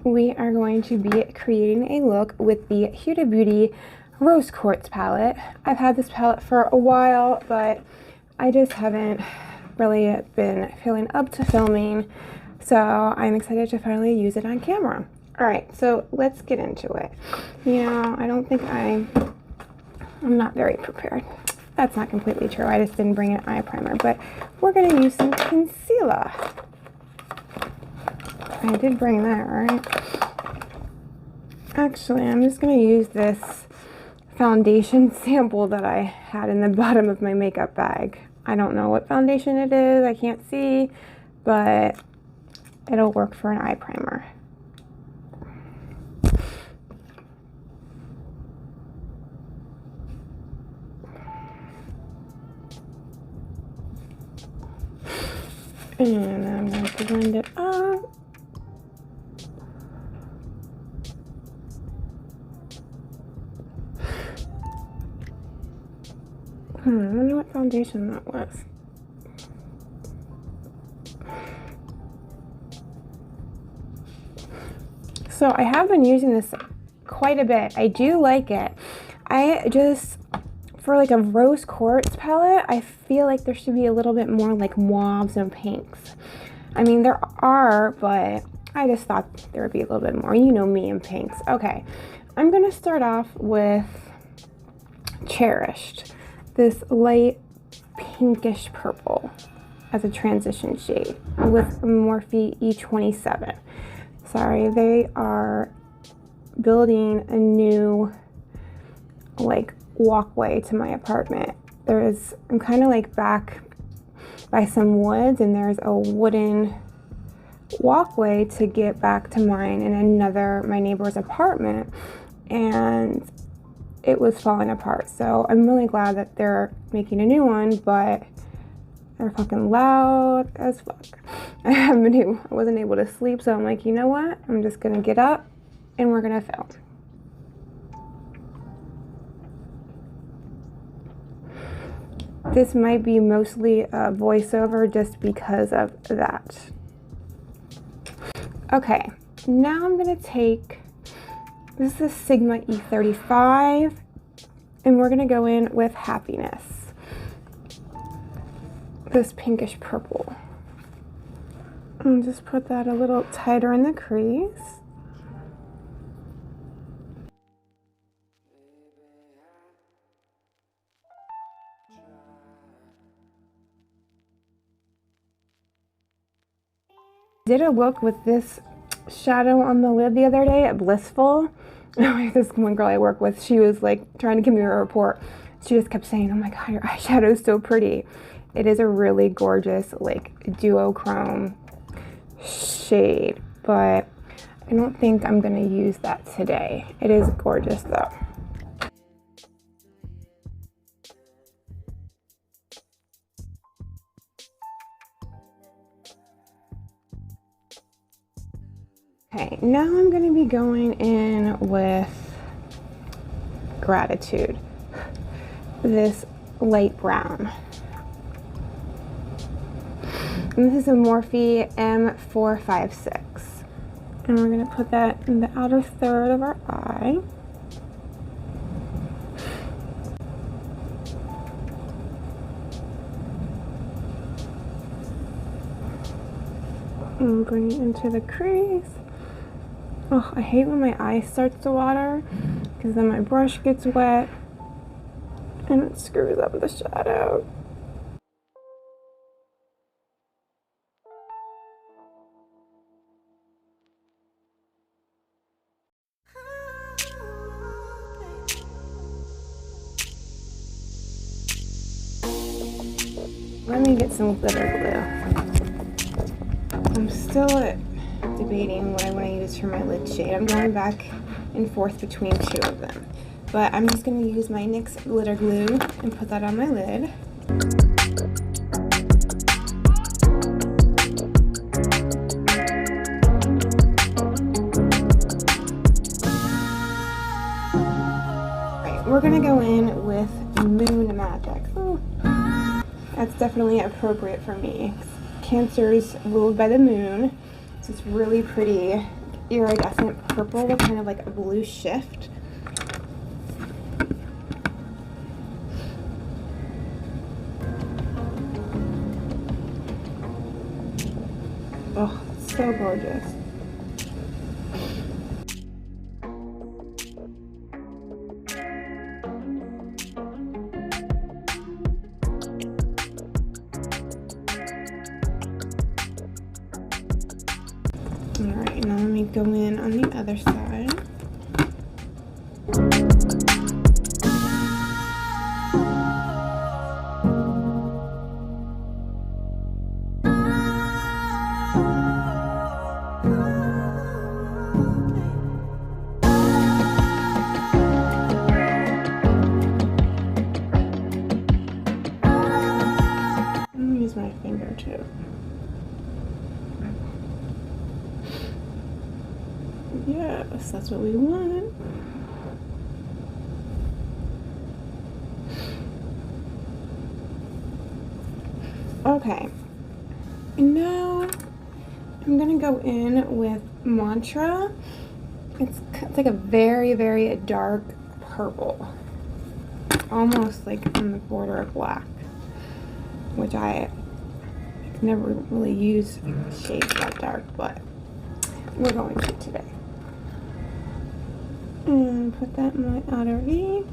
we are going to be creating a look with the Huda Beauty Rose Quartz palette. I've had this palette for a while, but I just haven't really been feeling up to filming, so I'm excited to finally use it on camera. Alright, so let's get into it. You know, I don't think I'm not very prepared. That's not completely true. I just didn't bring an eye primer, but we're going to use some concealer. I did bring that, right? Actually, I'm just going to use this foundation sample that I had in the bottom of my makeup bag. I don't know what foundation it is. I can't see, but it'll work for an eye primer. And I'm going to blend it up. I wonder what foundation that was. So I have been using this quite a bit. I do like it. I just, for like a rose quartz palette, I feel like there should be a little bit more like mauves and pinks. I mean, there are, but I just thought there would be a little bit more. You know me and pinks. Okay, I'm going to start off with Cherished. This light pinkish purple as a transition shade with Morphe E27. Sorry, they are building a new like walkway to my apartment. I'm kind of like back by some woods, and there's a wooden walkway to get back to mine in my neighbor's apartment, and it was falling apart. So I'm really glad that they're making a new one, but they're fucking loud as fuck. I wasn't able to sleep, so I'm like, you know what? I'm just gonna get up and we're gonna film. This might be mostly a voiceover just because of that. Okay, now I'm gonna take, this is a Sigma E35, and we're gonna go in with Happiness. This pinkish purple. And just put that a little tighter in the crease. Did a look with this shadow on the lid the other day at Blissful. This one girl I work with, she was like trying to give me a report. She just kept saying, oh my god, your eyeshadow is so pretty. It is a really gorgeous like duochrome shade, but I don't think I'm gonna use that today. It is gorgeous though. Okay, now I'm going to be going in with Gratitude, this light brown. And this is a Morphe M456. And we're going to put that in the outer third of our eye. And bring it into the crease. Oh, I hate when my eye starts to water because then my brush gets wet and it screws up the shadow. Let me get some glitter glue. I'm still debating what I want to use for my lid shade. I'm going back and forth between two of them, but I'm just going to use my NYX glitter glue and put that on my lid. Right, we're going to go in with Moon Magic. Ooh, that's definitely appropriate for me. Cancer's ruled by the moon. It's really pretty iridescent purple with kind of like a blue shift. Oh, it's so gorgeous. Alright, now let me go in on the other side. I'm gonna use my finger too. Yes, that's what we want. Okay, now I'm gonna go in with Mantra. It's like a very, very dark purple, almost like on the border of black, which I never really use shades that dark, but we're going to today. And put that in my outer V.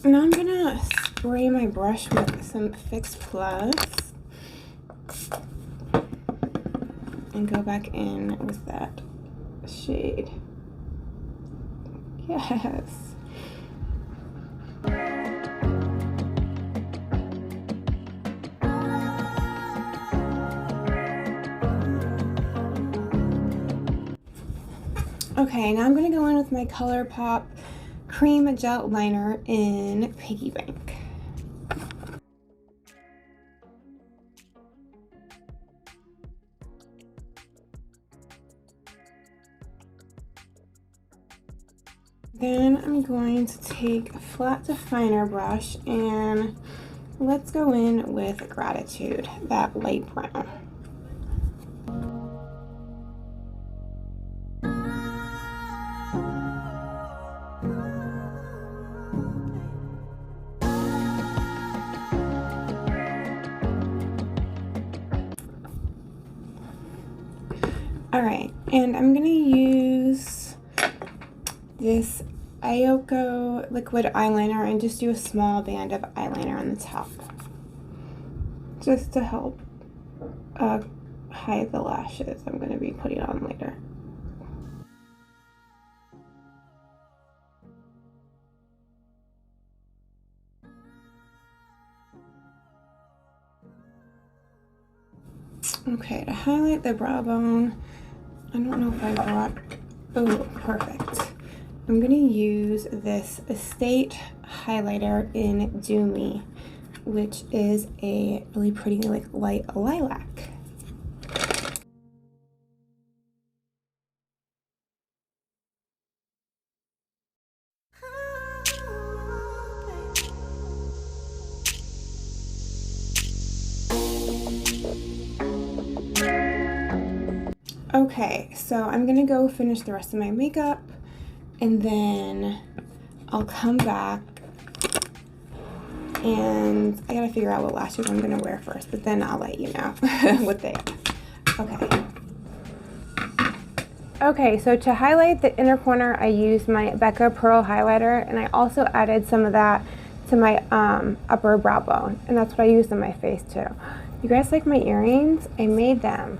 Now I'm gonna spray my brush with some Fix Plus and go back in with that shade. Yes. Okay, now I'm gonna go in with my ColourPop Cream Gel Liner in Piggy Bank. Then I'm going to take a flat definer brush and let's go in with Gratitude, that light brown. Alright, and I'm going to use this EYEKO liquid eyeliner and just do a small band of eyeliner on the top, just to help hide the lashes I'm going to be putting on later. Okay, to highlight the brow bone, I don't know if I brought, oh, perfect. I'm going to use this Estate highlighter in Do Me, which is a really pretty like light lilac. Okay, so I'm gonna go finish the rest of my makeup and then I'll come back and I gotta figure out what lashes I'm gonna wear first, but then I'll let you know what they are. Okay. Okay, so to highlight the inner corner, I used my BECCA Pearl Highlighter, and I also added some of that to my upper brow bone, and that's what I used on my face too. You guys like my earrings? I made them.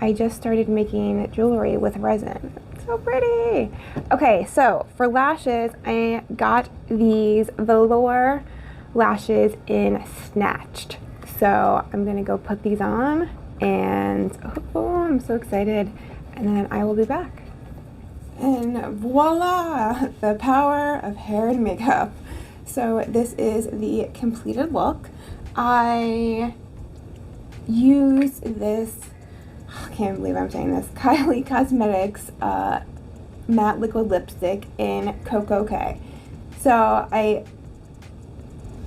I just started making jewelry with resin. It's so pretty. Okay, so for lashes, I got these velour lashes in Snatched. So I'm gonna go put these on And oh, I'm so excited. And then I will be back. And voila, the power of hair and makeup. So this is the completed look. I use this, I can't believe I'm saying this, KYLIE Cosmetics matte liquid lipstick in KOKO. So I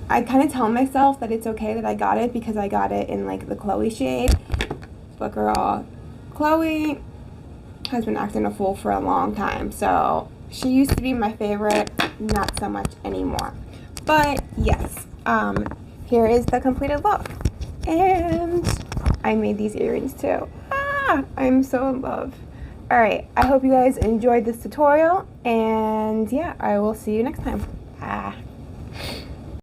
kind of tell myself that it's okay that I got it because I got it in like the Chloe shade. But girl, Chloe has been acting a fool for a long time. So she used to be my favorite, not so much anymore. But yes, here is the completed look. And I made these earrings too. Ah, I'm so in love. Alright, I hope you guys enjoyed this tutorial. And yeah, I will see you next time.